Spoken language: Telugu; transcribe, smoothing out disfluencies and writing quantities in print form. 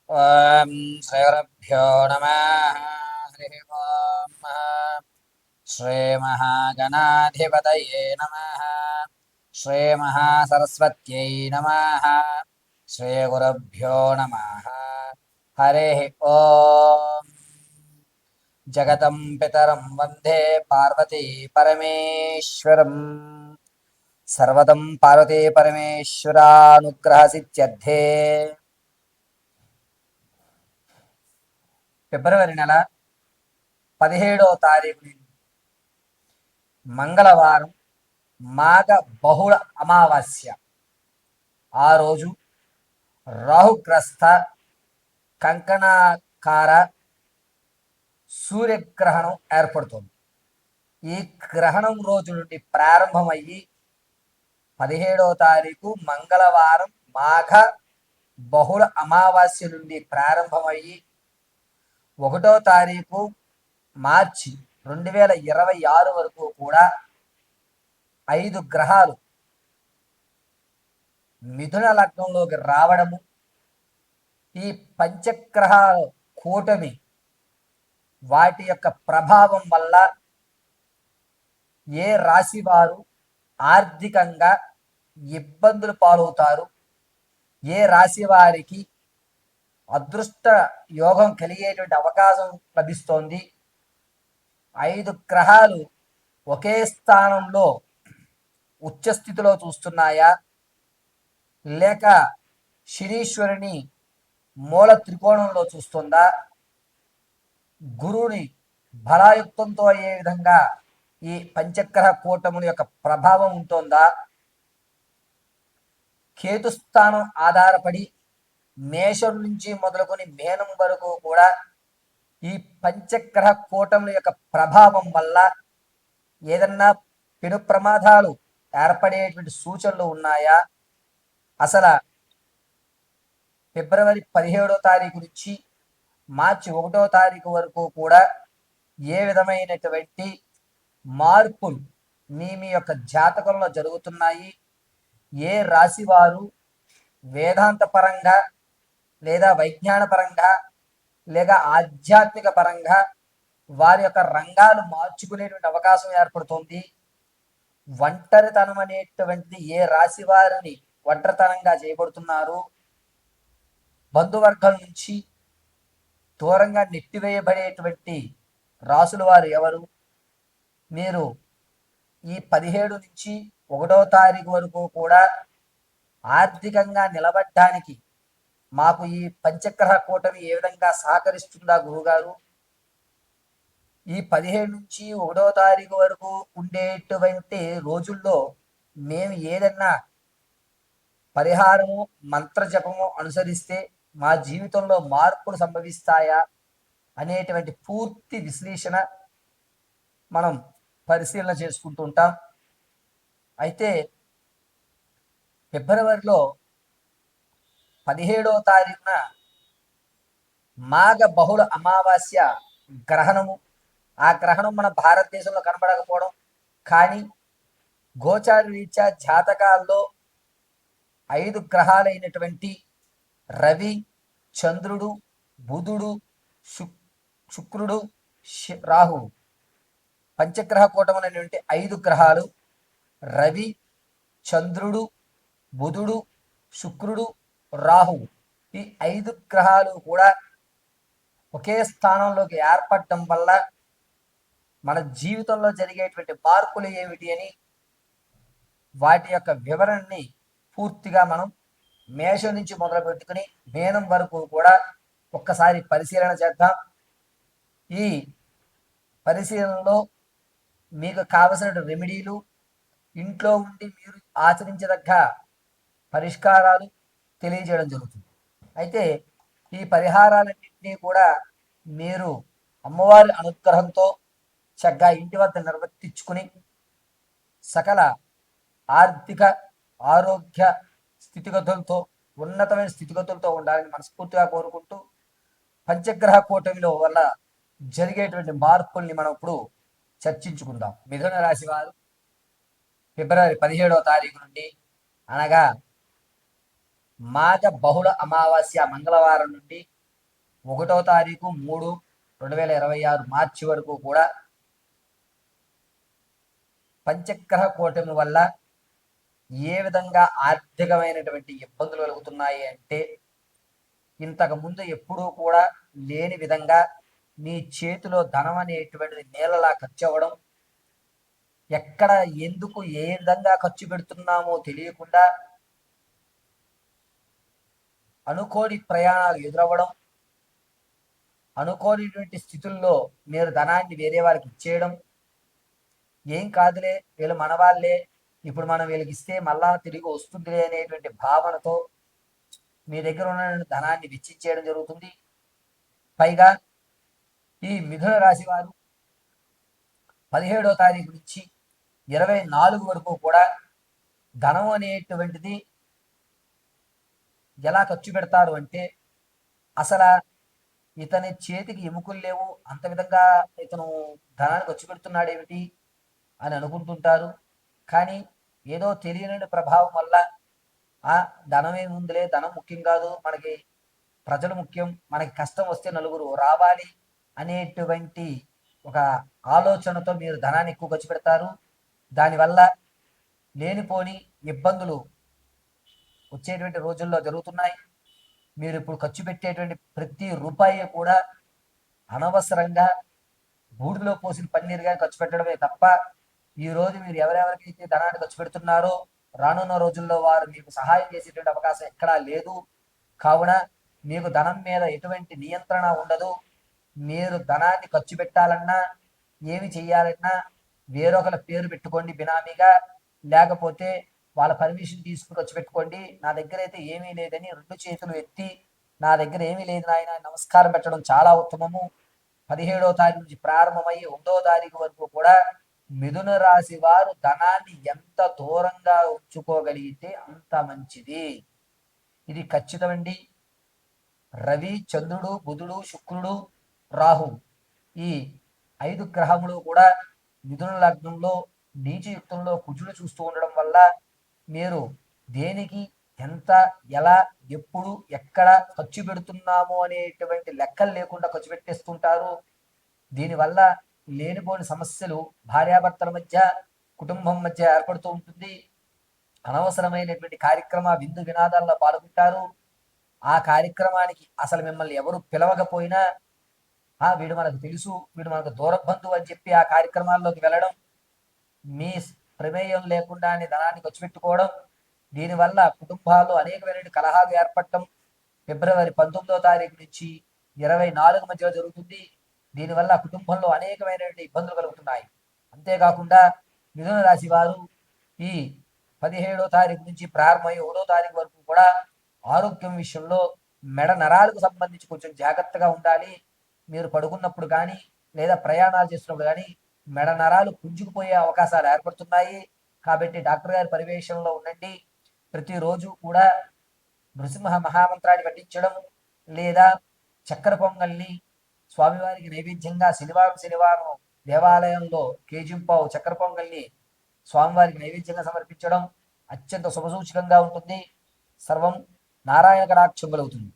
ఓం శ్రీగురుభ్యో నమః. హరి ఓం శ్రీమహాగణాధిపతయే నమః. శ్రీమహాసరస్వత్యై నమః. శ్రీగురుభ్యో నమః. హరి ఓం. జగతం పితరం వందే పార్వతీ పరమేశ్వరం. సర్వతం పార్వతీ పరమేశ్వరానుగ్రహ సిద్ధ్యర్థే. ఫిబ్రవరి నెల 17వ తారీఖు మంగళవారం, మాఘ బహుళ అమావాస్య. ఆ రోజు రాహుగ్రస్త కంకణాకార సూర్యగ్రహణం ఏర్పడుతుంది. ఈ గ్రహణం రోజు నుండి ప్రారంభమయ్యి 17వ తారీఖు మంగళవారం మాఘ బహుళ అమావాస్య నుండి ప్రారంభమయ్యి 1వ తారీఖు మార్చి 2026 వరకు కూడా 5 గ్రహాలు మిథున లగ్నంలోకి రావడము, ఈ పంచగ్రహాల కూటమి వాటి యొక్క ప్రభావం వల్ల ఏ రాశి వారు ఆర్థికంగా ఇబ్బందులు పాలవుతారు, ఏ రాశి వారికి అదృష్ట యోగం కలిగేటువంటి అవకాశం లభిస్తోంది, 5 గ్రహాలు ఒకే స్థానంలో ఉచ్చస్థితిలో చూస్తున్నాయా, లేక శనీశ్వరుని మూల త్రికోణంలో చూస్తుందా, గురువుని బలాయుక్తంతో అయ్యే విధంగా ఈ పంచగ్రహ కూటముల యొక్క ప్రభావం ఉంటుందా, కేతుస్థానం ఆధారపడి మేషం నుంచి మొదలుకొని మేనం వరకు కూడా ఈ పంచగ్రహ కూటముల యొక్క ప్రభావం వల్ల ఏదన్నా పెను ప్రమాదాలు ఏర్పడేటువంటి సూచనలు ఉన్నాయా, అసలు ఫిబ్రవరి 17వ తారీఖు నుంచి మార్చి 1వ తారీఖు వరకు కూడా ఏ విధమైనటువంటి మార్పులు మీ యొక్క జాతకంలో జరుగుతున్నాయి, ఏ రాశి వారు వేదాంత పరంగా లేదా వైజ్ఞాన పరంగా లేక ఆధ్యాత్మిక పరంగా వారి యొక్క రంగాలు మార్చుకునేటువంటి అవకాశం ఏర్పడుతుంది, ఒంటరితనం అనేటువంటిది ఏ రాశి వారిని ఒంటరితనంగా చేయబడుతున్నారు, బంధువర్గం నుంచి దూరంగా నెట్టివేయబడేటువంటి రాసుల వారు ఎవరు, మీరు ఈ 17 నుంచి 1వ తారీఖు వరకు కూడా ఆర్థికంగా నిలబడడానికి మాకు ఈ పంచగ్రహ కూటమి ఏ విధంగా సహకరిస్తుందా గురుగారు, ఈ 17 నుంచి 1వ తారీఖు వరకు ఉండేటువంటి రోజుల్లో మేము ఏదన్నా పరిహారము మంత్రజపము అనుసరిస్తే మా జీవితంలో మార్పులు సంభవిస్తాయా అనేటువంటి పూర్తి విశ్లేషణ మనం పరిశీలన చేసుకుంటూ ఉంటాం. అయితే ఫిబ్రవరిలో 17వ తారీఖున మాఘ బహుళ అమావాస్య గ్రహణము. ఆ గ్రహణం మన భారతదేశంలో కనబడకపోవడం, కానీ గోచార రీత్యా జాతకాల్లో 5 గ్రహాలైనటువంటి రవి, చంద్రుడు, బుధుడు, శుక్రుడు, రాహు, పంచగ్రహ కూటములైనటువంటి 5 గ్రహాలు రవి, చంద్రుడు, బుధుడు, శుక్రుడు, రాహు, ఈ 5 గ్రహాలు కూడా ఒకే స్థానంలోకి ఏర్పడటం వల్ల మన జీవితంలో జరిగేటువంటి మార్పులు ఏమిటి అని వాటి యొక్క వివరణని పూర్తిగా మనం మేషం నుంచి మొదలు పెట్టుకుని మేనం వరకు కూడా ఒక్కసారి పరిశీలన చేద్దాం. ఈ పరిశీలనలో మీకు కావలసిన రెమెడీలు, ఇంట్లో ఉండి మీరు ఆచరించదగ్గ పరిష్కారాలు తెలియజేయడం జరుగుతుంది. అయితే ఈ పరిహారాలన్నింటినీ కూడా మీరు అమ్మవారి అనుగ్రహంతో చక్కగా ఇంటి వద్ద నిర్వర్తించుకుని సకల ఆర్థిక ఆరోగ్య స్థితిగతులతో ఉన్నతమైన స్థితిగతులతో ఉండాలని మనస్ఫూర్తిగా కోరుకుంటూ పంచగ్రహ కూటమిలో వల్ల జరిగేటువంటి మార్పుల్ని మనం ఇప్పుడు చర్చించుకుందాం. మిథున రాశి వారు ఫిబ్రవరి 17వ తారీఖు నుండి అనగా మాఘ బహుళ అమావాస్య మంగళవారం నుండి 1వ తారీఖు 3/2026 మార్చి వరకు కూడా పంచగ్రహ కూటమి వల్ల ఏ విధంగా ఆర్థికమైనటువంటి ఇబ్బందులు కలుగుతున్నాయి అంటే, ఇంతకు ముందు ఎప్పుడూ కూడా లేని విధంగా మీ చేతిలో ధనం అనేటువంటిది నీళ్ళలా ఖర్చు అవ్వడం, ఎక్కడ ఎందుకు ఏ విధంగా ఖర్చు పెడుతున్నామో తెలియకుండా అనుకోని ప్రయాణాలు ఎదురవ్వడం, అనుకోనిటువంటి స్థితుల్లో మీరు ధనాన్ని వేరే వాళ్ళకి ఇచ్చేయడం, ఏం కాదులే వీళ్ళు మన వాళ్ళే, ఇప్పుడు మనం వీళ్ళకి ఇస్తే మళ్ళా తిరిగి వస్తుంది అనేటువంటి భావనతో మీ దగ్గర ఉన్న ధనాన్ని వెచ్చించేయడం జరుగుతుంది. పైగా ఈ మిథున రాశి వారు 17వ తారీఖు నుంచి 24 వరకు కూడా ధనం అనేటువంటిది ఎలా ఖర్చు పెడతారు అంటే, అసలు ఇతని చేతికి ఎముకలు లేవు, అంత విధంగా ఇతను ధనాన్ని ఖర్చు పెడుతున్నాడు ఏమిటి అని అనుకుంటుంటారు. కానీ ఏదో తెలియని ప్రభావం వల్ల ఆ ధనమే ముందులే, ధనం ముఖ్యం కాదు, మనకి ప్రజలు ముఖ్యం, మనకి కష్టం వస్తే నలుగురు రావాలి అనేటువంటి ఒక ఆలోచనతో మీరు ధనాన్ని ఎక్కువ ఖర్చు పెడతారు. దానివల్ల లేనిపోని ఇబ్బందులు వచ్చేటువంటి రోజుల్లో జరుగుతున్నాయి. మీరు ఇప్పుడు ఖర్చు పెట్టేటువంటి ప్రతి రూపాయి కూడా అనవసరంగా బూడిలో పోసిన పన్నీరుగా ఖర్చు పెట్టడమే తప్ప, ఈ రోజు మీరు ఎవరెవరికైతే ధనాన్ని ఖర్చు పెడుతున్నారో రానున్న రోజుల్లో వారు మీకు సహాయం చేసేటువంటి అవకాశం ఎక్కడా లేదు. కావున మీకు ధనం మీద ఎటువంటి నియంత్రణ ఉండదు. మీరు ధనాన్ని ఖర్చు పెట్టాలన్నా, ఏమి చెయ్యాలన్నా వేరొకరి పేరు పెట్టుకోండి బినామీగా, లేకపోతే వాళ్ళ పర్మిషన్ తీసుకుని ఖర్చు పెట్టుకోండి. నా దగ్గర అయితే ఏమీ లేదని 2 చేతులు ఎత్తి నా దగ్గర ఏమీ లేదు నాయన నమస్కారం పెట్టడం చాలా ఉత్తమము. 17వ తారీఖు నుంచి ప్రారంభమై 1వ తారీఖు వరకు కూడా మిథున రాశి వారు ధనాన్ని ఎంత దూరంగా ఉంచుకోగలిగితే అంత మంచిది. ఇది ఖచ్చితమండి. రవి, చంద్రుడు, బుధుడు, శుక్రుడు, రాహు ఈ 5 గ్రహములు కూడా మిథున లగ్నంలో నీచయుక్తంలో కుజుడు చూస్తూ ఉండడం వల్ల మీరు దేనికి ఎంత, ఎలా, ఎప్పుడు, ఎక్కడ ఖర్చు పెడుతున్నాము అనేటువంటి లెక్కలు లేకుండా ఖర్చు పెట్టేస్తుంటారు. దీనివల్ల లేనిపోని సమస్యలు భార్యాభర్తల మధ్య, కుటుంబం మధ్య ఏర్పడుతూ ఉంటుంది. అనవసరమైనటువంటి కార్యక్రమ విందు వినాదాల్లో పాల్గొంటారు. ఆ కార్యక్రమానికి అసలు మిమ్మల్ని ఎవరు పిలవకపోయినా వీడు మనకు తెలుసు, వీడు మనకు దూర బంధువు అని చెప్పి ఆ కార్యక్రమాల్లోకి వెళ్ళడం, మీ ప్రమేయం లేకుండానే ధనాన్ని ఖర్చు పెట్టుకోవడం, దీనివల్ల కుటుంబాల్లో అనేకమైన కలహాలు ఏర్పడటం ఫిబ్రవరి 19వ తారీఖు నుంచి 24 మధ్యలో జరుగుతుంది. దీనివల్ల కుటుంబంలో అనేకమైన ఇబ్బందులు కలుగుతున్నాయి. అంతేకాకుండా మిథున రాశి వారు ఈ 17వ తారీఖు నుంచి ప్రారంభమై 1వ తారీఖు వరకు కూడా ఆరోగ్యం విషయంలో మెడ నరాలకు సంబంధించి కొంచెం జాగ్రత్తగా ఉండాలి. మీరు పడుకున్నప్పుడు కానీ లేదా ప్రయాణాలు చేస్తున్నప్పుడు కానీ మెడ నరాలు పుంజుకుపోయే అవకాశాలు ఏర్పడుతున్నాయి. కాబట్టి డాక్టర్ గారి పర్యవేక్షణలో ఉండండి. ప్రతిరోజు కూడా నృసింహ మహామంత్రాన్ని పఠించడం లేదా చక్కెర పొంగల్ని స్వామివారికి నైవేద్యంగా శనివారం దేవాలయంలో కేజింపావు చక్కెర పొంగల్ని స్వామివారికి నైవేద్యంగా సమర్పించడం అత్యంత శుభసూచకంగా ఉంటుంది. సర్వం నారాయణ కటాక్షం కలుగుతుంది.